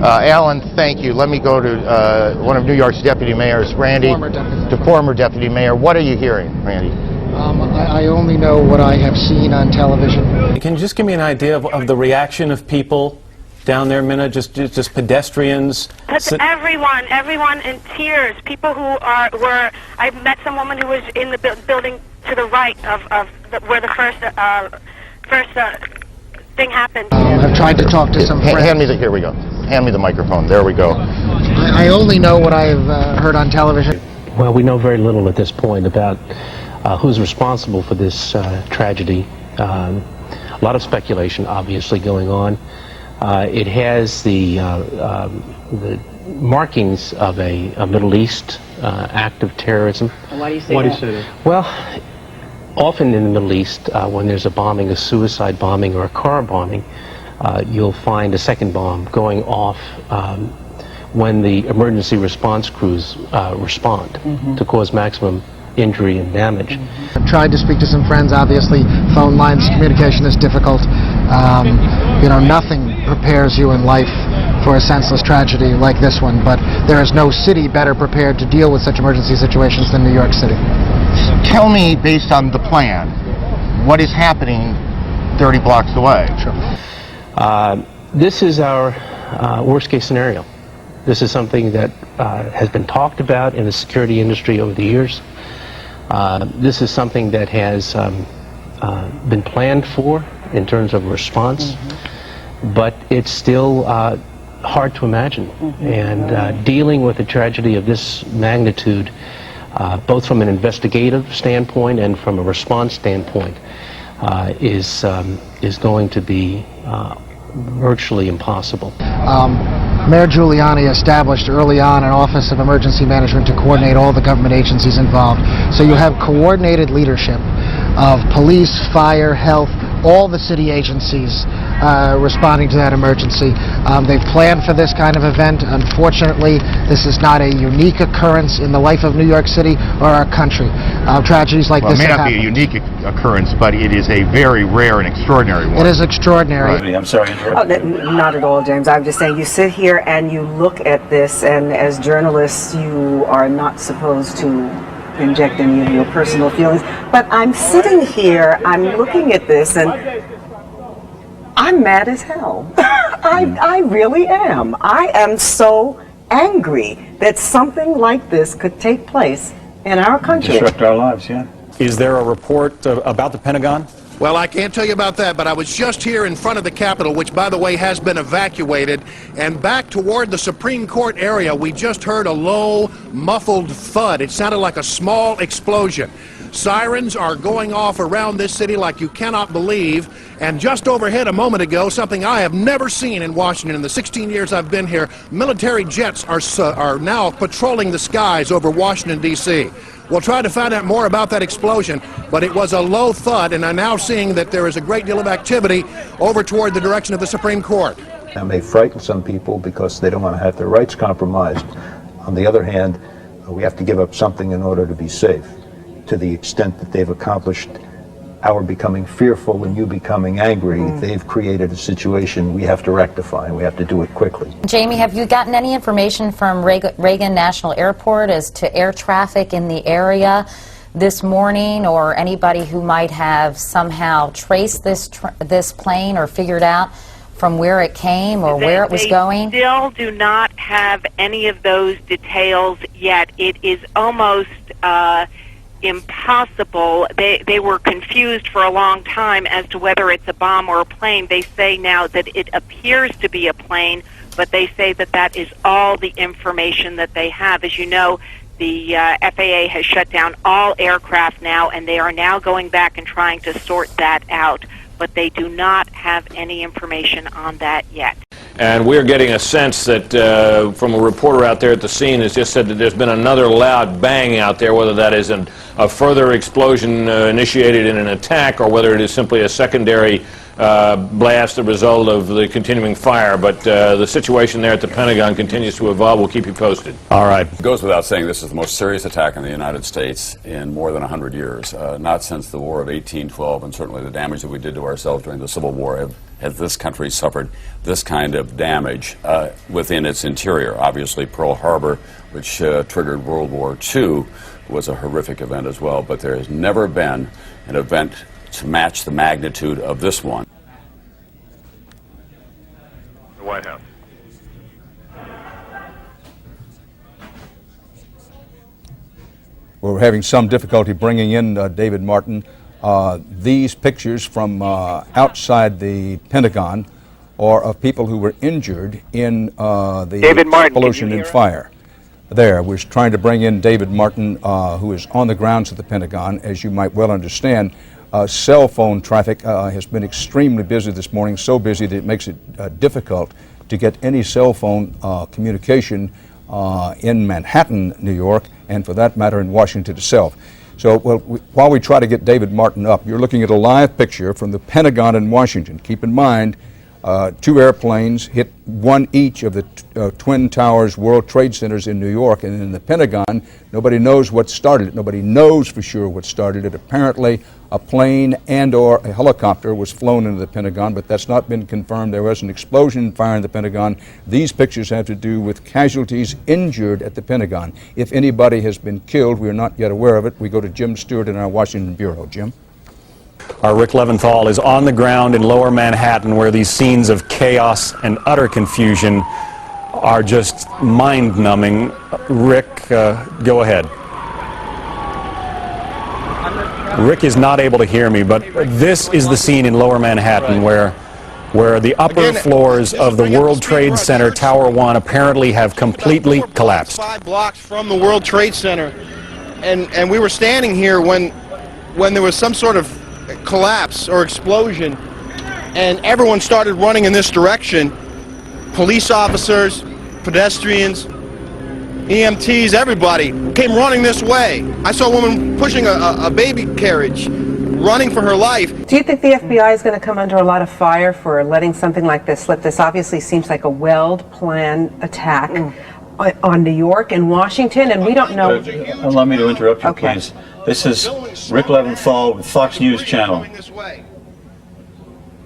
Alan, thank you. Let me go to one of New York's deputy mayors, Randy. Former deputy mayor. What are you hearing, Randy? I only know what I have seen on television. Can you just give me an idea of the reaction of people down there, Minna? Just pedestrians? That's everyone in tears. People who were. I met some woman who was in the building to the right of where the first thing happened. I've tried to talk to some friends. Here we go. Hand me the microphone. There we go. I only know what I've heard on television. Well, we know very little at this point about who's responsible for this tragedy. A lot of speculation, obviously, going on. It has the markings of a Middle East act of terrorism. Why do you say that? Well, often in the Middle East, when there's a bombing, a suicide bombing or a car bombing, you'll find a second bomb going off when the emergency response crews respond to cause maximum injury and damage. I've tried to speak to some friends. Obviously, phone lines, communication is difficult. You know, nothing prepares you in life for a senseless tragedy like this one, but there is no city better prepared to deal with such emergency situations than New York City. Tell me, based on the plan, what is happening 30 blocks away? Sure. This is our worst case scenario. This is something that has been talked about in the security industry over the years. This is something that has been planned for in terms of response, but it's still hard to imagine. And dealing with a tragedy of this magnitude, both from an investigative standpoint and from a response standpoint, is going to be virtually impossible. Mayor Giuliani established early on an Office of Emergency Management to coordinate all the government agencies involved. So you have coordinated leadership of police, fire, health, all the city agencies responding to that emergency. They've planned for this kind of event. Unfortunately, this is not a unique occurrence in the life of New York City or our country. Tragedies like this may not be a unique occurrence, but it is a very rare and extraordinary one. It is extraordinary. Right. I'm sorry. Not at all, James. I'm just saying you sit here and you look at this, and as journalists, you are not supposed to inject any of your personal feelings. But I'm sitting here, I'm looking at this, and I'm mad as hell. I really am. I am so angry that something like this could take place in our country. Disrupt our lives, yeah. Is there a report about the Pentagon? Well, I can't tell you about that, but I was just here in front of the Capitol, which, by the way, has been evacuated, and back toward the Supreme Court area, we just heard a low, muffled thud. It sounded like a small explosion. Sirens are going off around this city like you cannot believe, and just overhead a moment ago, something I have never seen in Washington in the 16 years I've been here, military jets are now patrolling the skies over Washington, D.C. We'll try to find out more about that explosion, but it was a low thud, and I'm now seeing that there is a great deal of activity over toward the direction of the Supreme Court. That may frighten some people because they don't want to have their rights compromised. On the other hand, we have to give up something in order to be safe. To the extent that they've accomplished our becoming fearful and you becoming angry, they've created a situation we have to rectify, and we have to do it quickly. Jamie, have you gotten any information from Reagan National Airport as to air traffic in the area this morning, or anybody who might have somehow traced this plane or figured out from where it came or where it was going? They still do not have any of those details yet. It is almost impossible. They were confused for a long time as to whether it's a bomb or a plane. They say now that it appears to be a plane, but they say that that is all the information that they have. As you know, the FAA has shut down all aircraft now, and they are now going back and trying to sort that out, but they do not have any information on that yet. And we're getting a sense that from a reporter out there at the scene has just said that there's been another loud bang out there, whether that is a further explosion initiated in an attack or whether it is simply a secondary blast the result of the continuing fire. But the situation there at the Pentagon continues to evolve. We'll keep you posted. All right. It goes without saying this is the most serious attack in the United States in more than 100 years. Not since the War of 1812, and certainly the damage that we did to ourselves during the Civil War has this country suffered this kind of damage within its interior. Obviously, Pearl Harbor, which triggered World War II, was a horrific event as well. But there has never been an event to match the magnitude of this one. The White House. We're having some difficulty bringing in David Martin. These pictures from outside the Pentagon are of people who were injured in the explosion and fire. There, we're trying to bring in David Martin, who is on the grounds of the Pentagon. As you might well understand, cell phone traffic has been extremely busy this morning, so busy that it makes it difficult to get any cell phone communication in Manhattan, New York, and for that matter in Washington itself. So while we try to get David Martin up, you're looking at a live picture from the Pentagon in Washington. Keep in mind, 2 airplanes hit one each of the Twin Towers World Trade Centers in New York, and in the Pentagon, nobody knows what started it. Nobody knows for sure what started it. Apparently, a plane and or a helicopter was flown into the Pentagon, but that's not been confirmed. There was an explosion and fire in the Pentagon. These pictures have to do with casualties injured at the Pentagon. If anybody has been killed, we are not yet aware of it. We go to Jim Stewart in our Washington Bureau. Jim? Our Rick Leventhal is on the ground in Lower Manhattan, where these scenes of chaos and utter confusion are just mind-numbing. Rick, go ahead. Rick is not able to hear me, but this is the scene in Lower Manhattan where the upper floors of the World Trade Center, Tower 1, apparently have completely collapsed. 5 blocks from the World Trade Center, and we were standing here when there was some sort of collapse or explosion, and everyone started running in this direction. Police officers, pedestrians, EMTs, everybody came running this way. I saw a woman pushing a baby carriage, running for her life. Do you think the FBI is going to come under a lot of fire for letting something like this slip? This obviously seems like a well-planned attack on New York and Washington, and we don't know. Allow me to interrupt you, please. This is Rick Leventhal with Fox News Channel.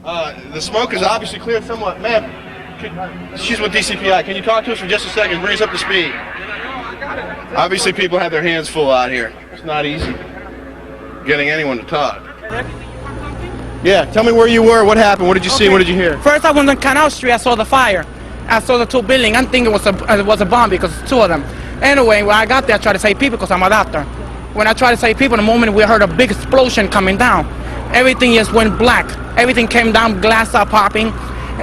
The smoke is obviously cleared somewhat. Ma'am, she's with DCPI. Can you talk to us for just a second? Bring us up to speed. Obviously, people have their hands full out here. It's not easy getting anyone to talk. Yeah, tell me where you were. What happened? What did you see? What did you hear? First, I went on Canal Street. I saw the fire. I saw the 2 buildings. I think it was a bomb because it's 2 of them. Anyway, when I got there, I tried to save people because I'm a doctor. When I tried to save people, the moment we heard a big explosion coming down, everything just went black. Everything came down, glass started popping,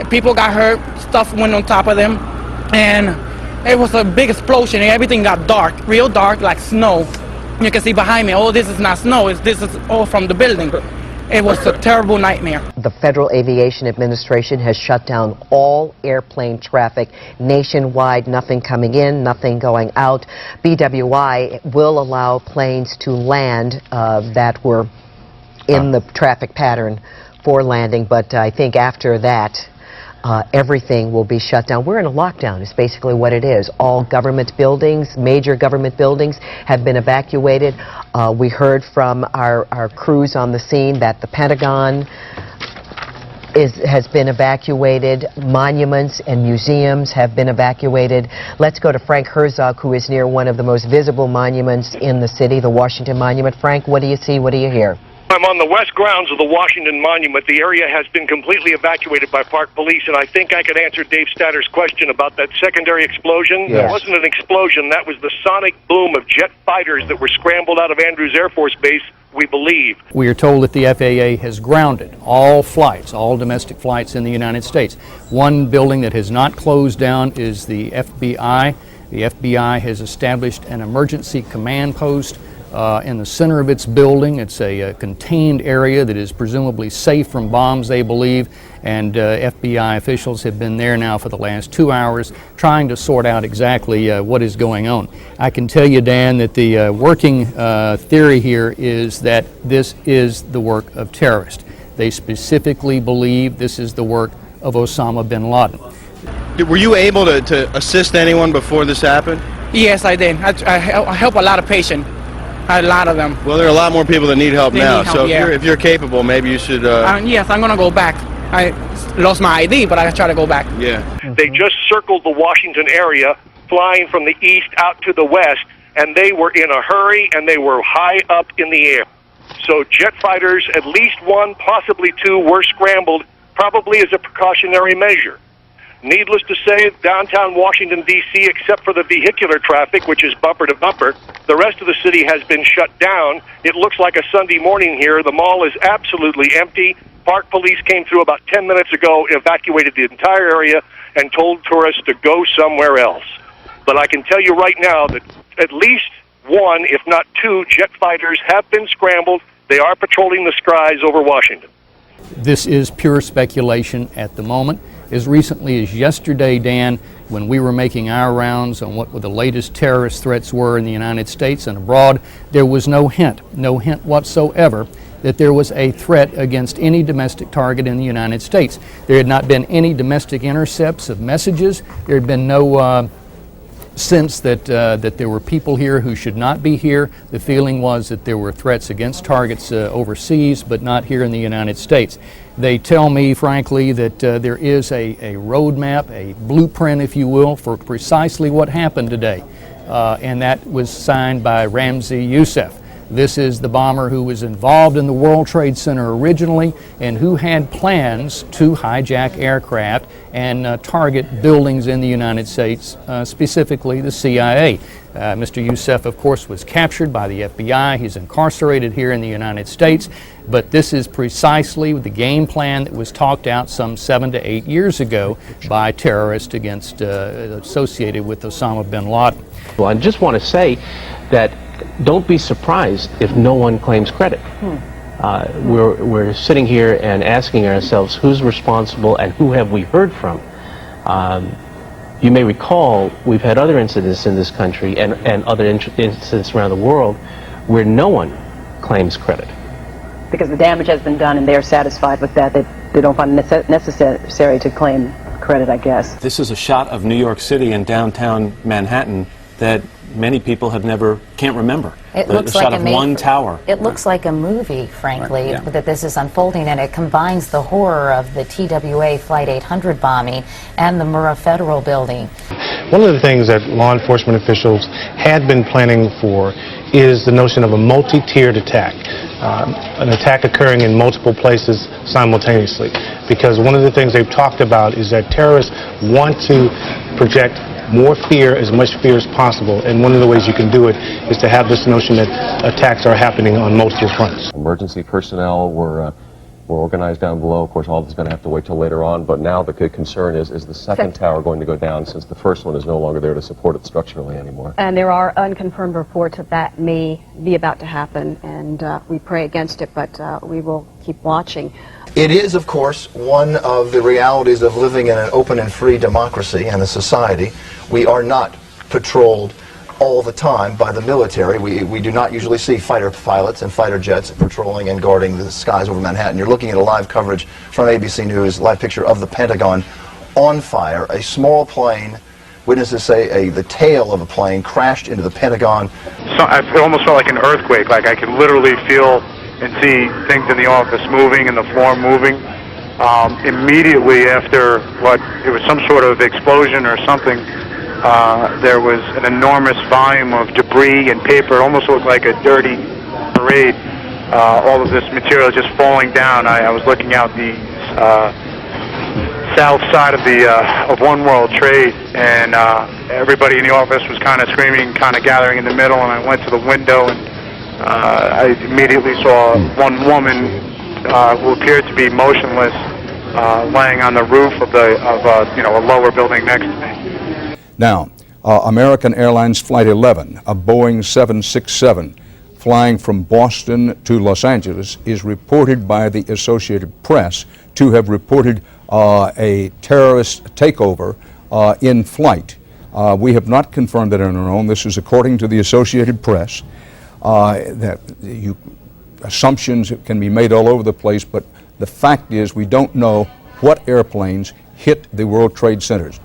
people got hurt, stuff went on top of them, and it was a big explosion, and everything got dark, real dark, like snow. You can see behind me, oh, this is not snow, this is all from the building. It was a terrible nightmare. The Federal Aviation Administration has shut down all airplane traffic nationwide, nothing coming in, nothing going out. BWI will allow planes to land that were in the traffic pattern for landing, but I think after that, everything will be shut down. We're in a lockdown is basically what it is. All government buildings, major government buildings have been evacuated. We heard from our crews on the scene that the Pentagon has been evacuated. Monuments and museums have been evacuated. Let's go to Frank Herzog, who is near one of the most visible monuments in the city, the Washington Monument. Frank, what do you see? What do you hear? I'm on the west grounds of the Washington Monument. The area has been completely evacuated by Park Police, and I think I could answer Dave Statter's question about that secondary explosion. Yes. That wasn't an explosion. That was the sonic boom of jet fighters that were scrambled out of Andrews Air Force Base, we believe. We are told that the FAA has grounded all flights, all domestic flights in the United States. One building that has not closed down is the FBI. The FBI has established an emergency command post in the center of its building. It's a contained area that is presumably safe from bombs, they believe, and FBI officials have been there now for the last 2 hours trying to sort out exactly what is going on. I can tell you, Dan, that the working theory here is that this is the work of terrorists. They specifically believe this is the work of Osama bin Laden. Were you able to assist anyone before this happened? Yes, I did. I help a lot of patients. A lot of them. Well, there are a lot more people that need help They now. need help, So yeah. if you're capable, maybe you should. Yes, I'm going to go back. I lost my ID, but I try to go back. Yeah. They just circled the Washington area, flying from the east out to the west, and they were in a hurry, and they were high up in the air. So jet fighters, at least one, possibly two, were scrambled, probably as a precautionary measure. Needless to say, downtown Washington, D.C., except for the vehicular traffic, which is bumper to bumper, the rest of the city has been shut down. It looks like a Sunday morning here. The mall is absolutely empty. Park Police came through about 10 minutes ago, evacuated the entire area, and told tourists to go somewhere else. But I can tell you right now that at least one, if not two, jet fighters have been scrambled. They are patrolling the skies over Washington. This is pure speculation at the moment. As recently as yesterday, Dan, when we were making our rounds on what the latest terrorist threats were in the United States and abroad, there was no hint whatsoever that there was a threat against any domestic target in the United States. There had not been any domestic intercepts of messages. There had been no sense that there were people here who should not be here. The feeling was that there were threats against targets overseas, but not here in the United States. They tell me, frankly, that there is a roadmap, a blueprint, if you will, for precisely what happened today, and that was signed by Ramzi Youssef. This is the bomber who was involved in the World Trade Center originally and who had plans to hijack aircraft and target buildings in the United States, specifically the CIA. Mr. Youssef, of course, was captured by the FBI. He's incarcerated here in the United States. But this is precisely the game plan that was talked out some 7 to 8 years ago by terrorists associated with Osama bin Laden. Well, I just want to say that don't be surprised if no one claims credit. We're sitting here and asking ourselves who's responsible and who have we heard from. You may recall we've had other incidents in this country and other incidents around the world where no one claims credit. Because the damage has been done and they're satisfied with that. They don't find it necessary to claim credit, I guess. This is a shot of New York City and downtown Manhattan that many people can't remember. It the looks shot like of one tower. It looks like a movie, frankly, Right, yeah. that this is unfolding, and it combines the horror of the TWA Flight 800 bombing and the Murrah Federal Building. One of the things that law enforcement officials had been planning for is the notion of a multi-tiered attack, an attack occurring in multiple places simultaneously. Because one of the things they've talked about is that terrorists want to project more fear, as much fear as possible, and one of the ways you can do it is to have this notion that attacks are happening on multiple fronts. Emergency personnel were organized down below. Of course, all of this is going to have to wait till later on, but now the big concern is the second tower going to go down, since the first one is no longer there to support it structurally anymore? And there are unconfirmed reports that may be about to happen, and we pray against it, but we will keep watching. It is, of course, one of the realities of living in an open and free democracy and a society. We are not patrolled all the time by the military. We do not usually see fighter pilots and fighter jets patrolling and guarding the skies over Manhattan. You're looking at a live coverage from ABC News, live picture of the Pentagon on fire. A small plane, witnesses say the tail of a plane crashed into the Pentagon. So it almost felt like an earthquake, like I could literally feel and see things in the office moving and the floor moving. Immediately after it was some sort of explosion or something, there was an enormous volume of debris and paper. It almost looked like a dirty parade. All of this material just falling down. I was looking out the south side of One World Trade, and everybody in the office was kind of screaming, kind of gathering in the middle, and I went to the window and I immediately saw one woman who appeared to be motionless, laying on the roof of a lower building next to me. Now, American Airlines Flight 11, a Boeing 767, flying from Boston to Los Angeles, is reported by the Associated Press to have reported a terrorist takeover in flight. We have not confirmed that on our own. This is according to the Associated Press. Assumptions can be made all over the place, but The fact is we don't know what airplanes hit the World Trade Centers.